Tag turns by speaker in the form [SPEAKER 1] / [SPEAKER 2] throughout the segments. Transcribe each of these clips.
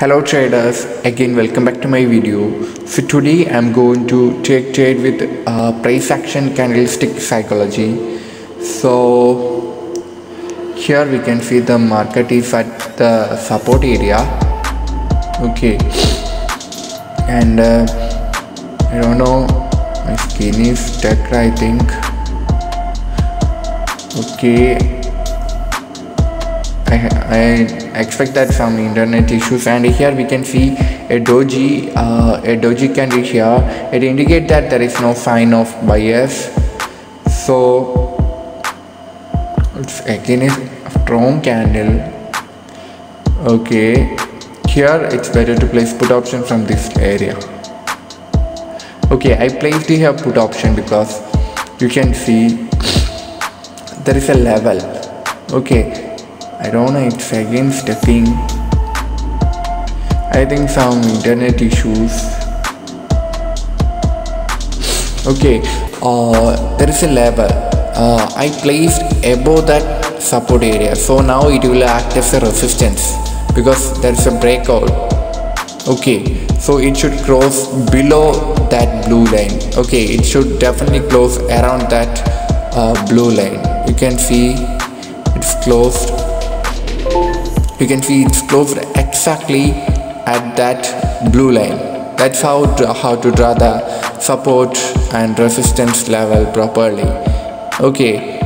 [SPEAKER 1] Hello traders, again welcome back to my video. So today I'm going to take trade with price action candlestick psychology. So here we can see the market is at the support area. Okay, and I don't know, my screen is stuck I think. Okay, I expect that some internet issues, and here we can see a doji candle here. It indicates that there is no sign of bias, so it's again a strong candle. Okay, here it's better to place put option from this area. Okay, I placed here put option because you can see there is a level. Okay, I don't know, it's again stucking. I think some internet issues. Okay, there is a level. I placed above that support area, so now it will act as a resistance because there is a breakout. Okay, so it should close below that blue line. Okay, it should definitely close around that blue line. You can see it's closed. You can see it's closed exactly at that blue line. That's how to draw the support and resistance level properly. Okay,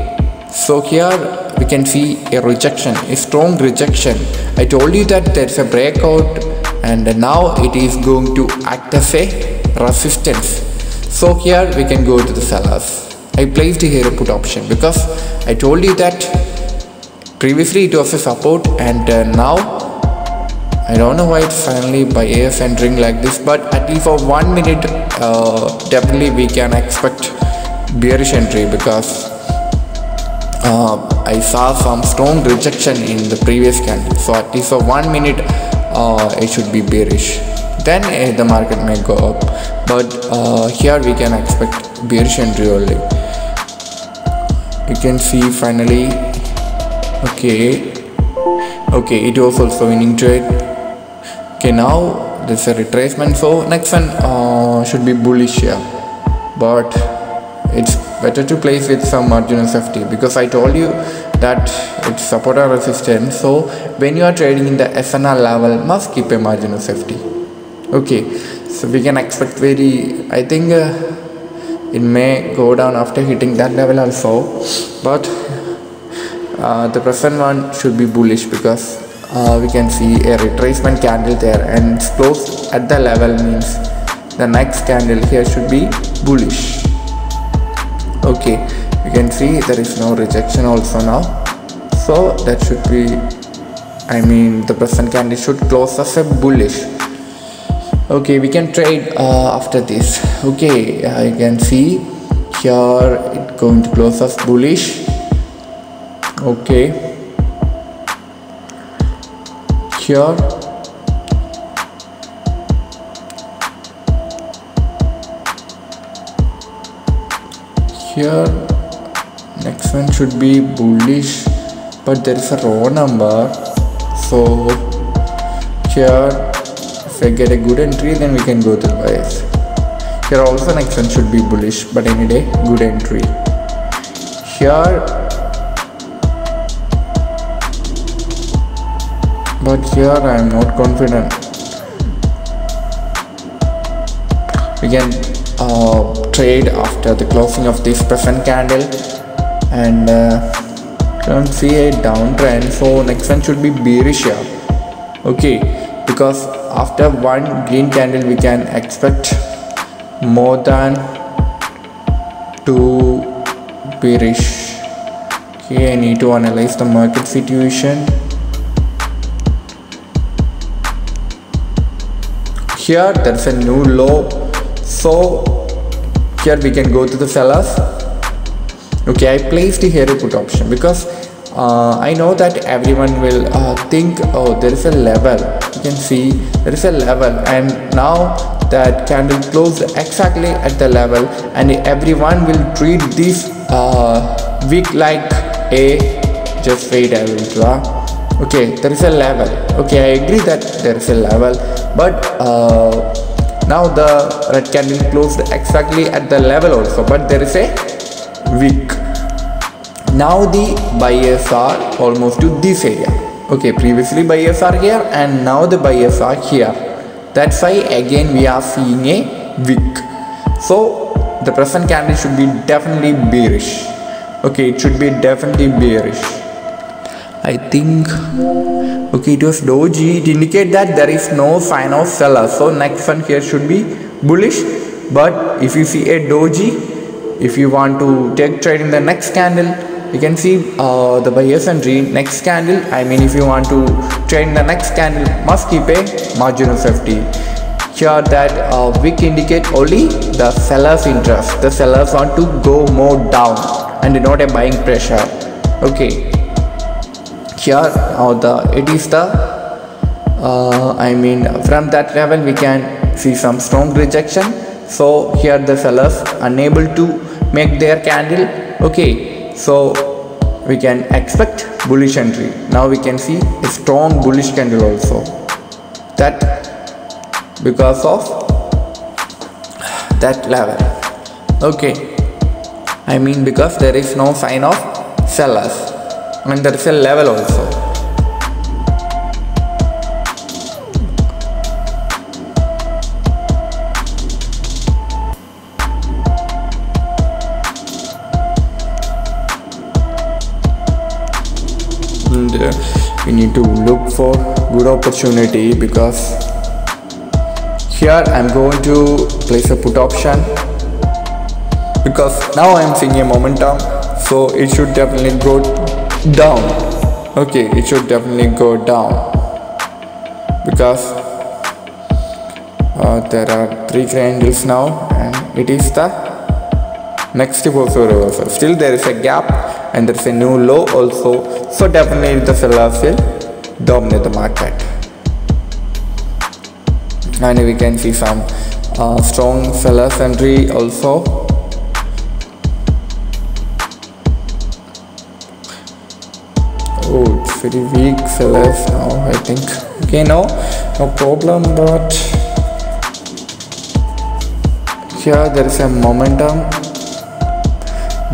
[SPEAKER 1] so here we can see a rejection, a strong rejection. I told you that there's a breakout, and now it is going to act as a resistance. So here we can go to the sellers. I placed here a put option because I told you that previously it was a support, and now I don't know why it's finally by AF entering like this, but at least for 1 minute definitely we can expect bearish entry because I saw some strong rejection in the previous candle. So at least for 1 minute it should be bearish, then the market may go up, but here we can expect bearish entry only. You can see finally. Okay, it was also winning trade. Okay, now there's a retracement, so next one should be bullish here, but it's better to place with some margin of safety because I told you that it's support or resistance. So when you are trading in the SNR level, must keep a margin of safety. Okay, so we can expect I think it may go down after hitting that level also, but the present one should be bullish because we can see a retracement candle there, and it's closed at the level means the next candle here should be bullish. Okay, you can see there is no rejection also now, so that should be, the present candle should close as a bullish. Okay, we can trade after this. Okay, you can see here it's going to close as bullish. Okay, here next one should be bullish, but there is a raw number. So here if I get a good entry, then we can go to the bias. Here also next one should be bullish, but any day good entry. But here I am not confident. We can trade after the closing of this present candle, and don't see a downtrend, so next one should be bearish here. Okay, because after one green candle we can expect more than 2 bearish. Okay, I need to analyze the market situation. Here there's a new low, so here we can go to the sellers. Okay, I placed here a put option because I know that everyone will think, oh, there is a level. You can see there is a level, and now that candle closed exactly at the level, and everyone will treat this wick like a, just wait, I will draw. Okay, there is a level. Okay, I agree that there is a level, but now the red candle closed exactly at the level also, but there is a wick. Now the buyers are almost to this area. Okay, previously buyers are here and now the buyers are here. That's why again we are seeing a wick. So the present candle should be definitely bearish. Okay, it should be definitely bearish. I think, okay, it was doji. It indicates that there is no sign of seller. So next one here should be bullish. But if you see a doji, if you want to take trade in the next candle, you can see the buyer's entry next candle. I mean, if you want to trade in the next candle, must keep a margin of safety. Here that wick indicate only the seller's interest. The sellers want to go more down and not a buying pressure. Okay. Here it is the I mean, from that level we can see some strong rejection. So here the sellers unable to make their candle. Okay, so we can expect bullish entry. Now we can see a strong bullish candle also, that because of that level. Okay, I mean, because there is no sign of sellers and there is a level also. And we need to look for good opportunity, because here I'm going to place a put option, because now I'm seeing a momentum, so it should definitely go down. Okay, it should definitely go down, because there are 3 candles now and it is the next also reversal. Still there is a gap and there is a new low also, so definitely the sellers will dominate the market. And we can see some strong sellers entry also. Oh, it's very weak sellers now, I think. Okay, no problem, but here there is a momentum,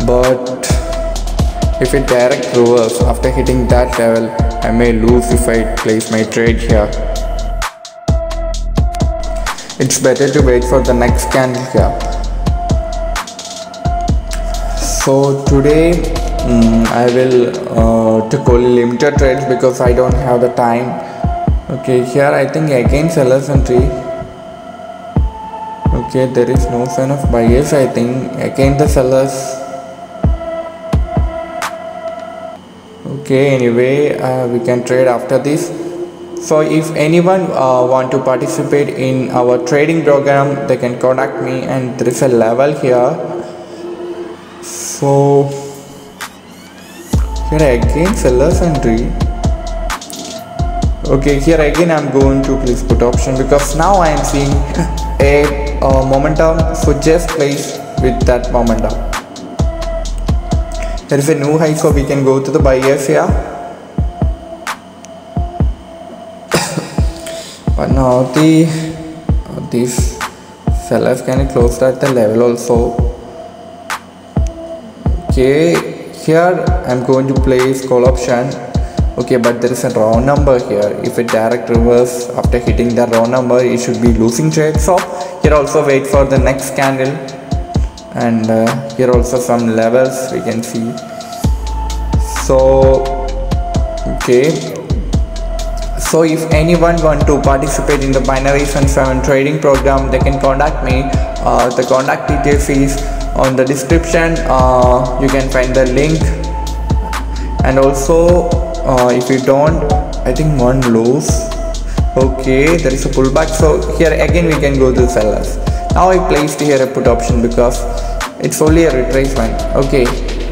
[SPEAKER 1] but if it direct reverse after hitting that level, I may lose if I place my trade here. It's better to wait for the next candle here. So today I will take only limited trades because I don't have the time. Okay, here I think again sellers entry. Okay, there is no sign of buyers. I think again the sellers. Okay, anyway, we can trade after this. So if anyone want to participate in our trading program, they can contact me, and there is a level here. So here again sellers entry. Okay, here again I'm going to place put option, because now I am seeing a momentum, so just place with that momentum. There is a new high, so we can go to the buyers here. But now these sellers can close at the level also. Okay, here I'm going to place call option. Okay, but there is a wrong number here. If a direct reverse after hitting the wrong number, it should be losing trade. So here also wait for the next candle, and here also some levels we can see. So okay, so if anyone want to participate in the Binary Sun 7 trading program, they can contact me. The contact details is on the description. You can find the link, and also if you don't, I think one lows. Okay, there is a pullback, so here again we can go to sellers. Now I placed here a put option because it's only a retracement. Okay,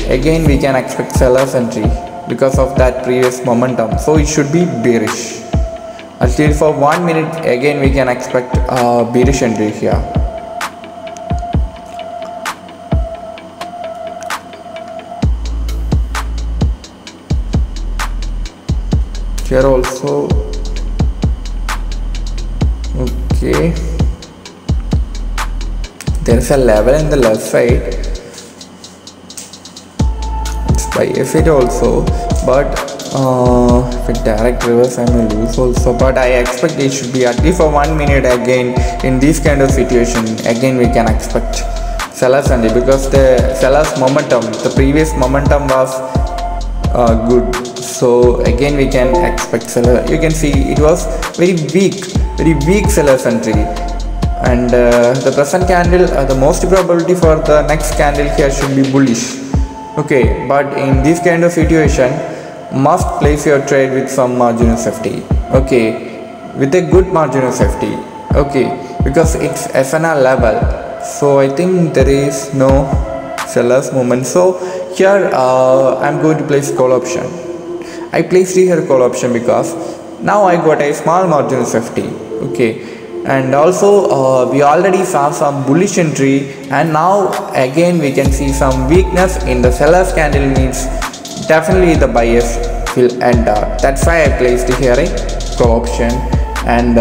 [SPEAKER 1] again we can expect sellers entry because of that previous momentum, so it should be bearish. Until for 1 minute, again we can expect bearish entry here. here also. Okay, there is a level in the left side. It's by F8 also, but if it direct reverse I may lose also, but I expect it should be at least for 1 minute again. In this kind of situation again we can expect sellers only, because the sellers momentum, the previous momentum was good, so again we can expect seller. You can see it was very weak sellers entry, and the present candle, the most probability for the next candle here should be bullish. Okay, but in this kind of situation must place your trade with some margin of safety. Okay, with a good margin of safety. Okay, because it's FNR level, so I think there is no sellers movement. So here I'm going to place call option. I placed here call option because now I got a small margin of safety. Okay, and also we already saw some bullish entry, and now again we can see some weakness in the sellers candle, means definitely the buyers will enter. That's why I placed here a call option. And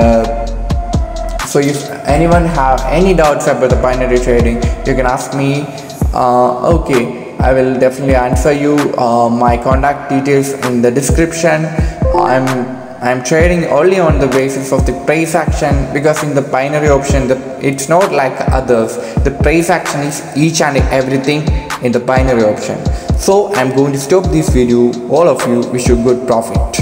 [SPEAKER 1] so if anyone have any doubts about the binary trading, you can ask me. Okay, I will definitely answer you. My contact details in the description. I'm trading only on the basis of the price action, because in the binary option it's not like others. The price action is each and everything in the binary option. So I'm going to stop this video. All of you, wish you good profit.